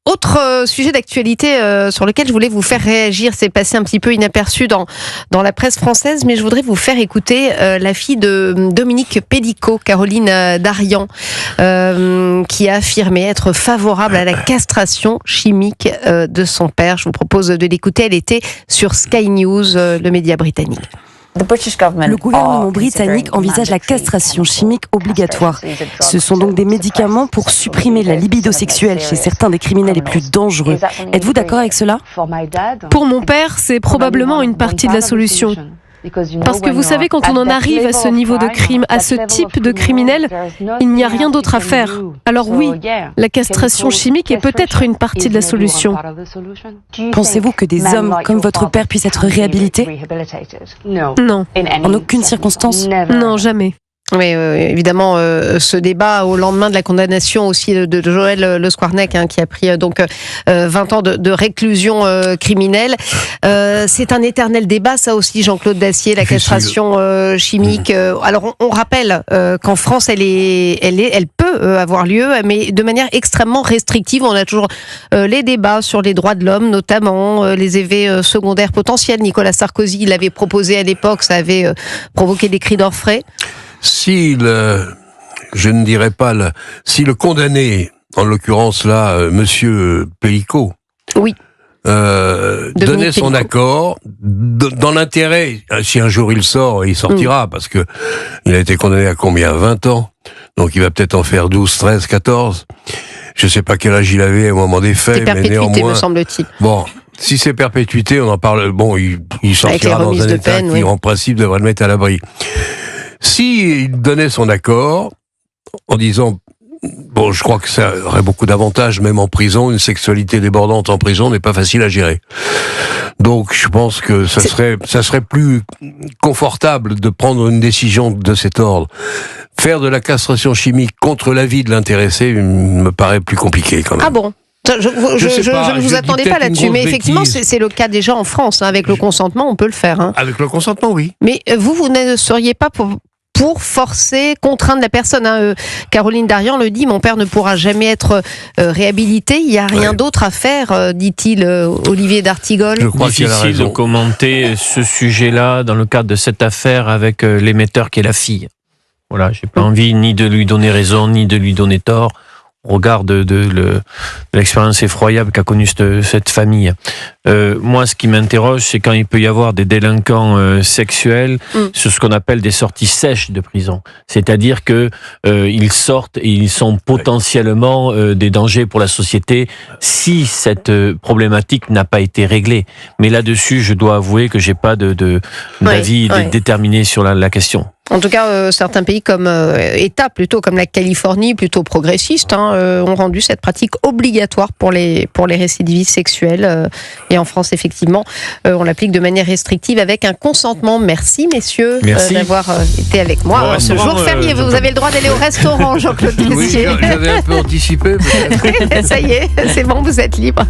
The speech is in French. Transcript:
Autre sujet d'actualité sur lequel je voulais vous faire réagir, c'est passé un petit peu inaperçu dans la presse française, mais je voudrais vous faire écouter la fille de Dominique Pélicaud, Caroline Darian, qui a affirmé être favorable à la castration chimique de son père. Je vous propose de l'écouter, elle était sur Sky News, le média britannique. Le gouvernement britannique envisage la castration chimique obligatoire. Ce sont donc des médicaments pour supprimer la libido sexuelle chez certains des criminels les plus dangereux. Êtes-vous d'accord avec cela ? Pour mon père, c'est probablement une partie de la solution. Parce que vous savez, quand on en arrive à ce niveau de crime, à ce type de criminel, il n'y a rien d'autre à faire. Alors oui, la castration chimique est peut-être une partie de la solution. Pensez-vous que des hommes comme votre père puissent être réhabilités ? Non. En aucune circonstance ? Non, jamais. Oui, évidemment, ce débat au lendemain de la condamnation aussi de Joël Le Squarnec, qui a pris donc 20 ans de réclusion criminelle. C'est un éternel débat, ça aussi, Jean-Claude Dacier, la castration chimique. Alors, on rappelle qu'en France, elle peut avoir lieu, mais de manière extrêmement restrictive. On a toujours les débats sur les droits de l'homme, notamment les effets secondaires potentiels. Nicolas Sarkozy l'avait proposé à l'époque, ça avait provoqué des cris d'orfraie. Si je ne dirais pas si le condamné, en l'occurrence là, Monsieur Pélicaud, oui, donnait son accord dans l'intérêt, si un jour il sort, il sortira, parce que il a été condamné à combien ? 20 ans. Donc il va peut-être en faire 12, 13, 14. Je sais pas quel âge il avait au moment des faits, mais néanmoins, me semble-t-il. Bon. Si c'est perpétuité, on en parle. Bon, il sortira dans un état qui, en principe, devrait le mettre à l'abri. S'il donnait son accord, en disant, bon, je crois que ça aurait beaucoup d'avantages, même en prison, une sexualité débordante en prison n'est pas facile à gérer. Donc, je pense que ça serait plus confortable de prendre une décision de cet ordre. Faire de la castration chimique contre l'avis de l'intéressé me paraît plus compliqué, quand même. Ah bon ? Je ne vous attendais pas là-dessus, mais effectivement, c'est le cas déjà en France. Avec le consentement, on peut le faire. Avec le consentement, oui. Mais vous ne seriez pas pour forcer, contraindre la personne. Caroline Darian le dit, mon père ne pourra jamais être réhabilité. Il n'y a rien d'autre à faire, dit-il Olivier d'Artigol. Je crois difficile de commenter ce sujet-là dans le cadre de cette affaire avec l'émetteur qui est la fille. Voilà, j'ai pas envie ni de lui donner raison, ni de lui donner tort. Au regard de l'expérience effroyable qu'a connue cette famille. Moi, ce qui m'interroge, c'est quand il peut y avoir des délinquants sexuels sur ce qu'on appelle des sorties sèches de prison. C'est-à-dire que ils sortent et ils sont potentiellement des dangers pour la société si cette problématique n'a pas été réglée. Mais là-dessus, je dois avouer que j'ai pas d'avis déterminé sur la question. En tout cas, certains pays comme États, plutôt comme la Californie, plutôt progressistes, ont rendu cette pratique obligatoire pour les récidivistes sexuels. Et en France, effectivement, on l'applique de manière restrictive avec un consentement. Merci, messieurs, d'avoir été avec moi. Ce jour férié, vous avez le droit d'aller au restaurant, Jean-Claude Dacier. Oui, j'avais un peu anticipé. Ça y est, c'est bon, vous êtes libre.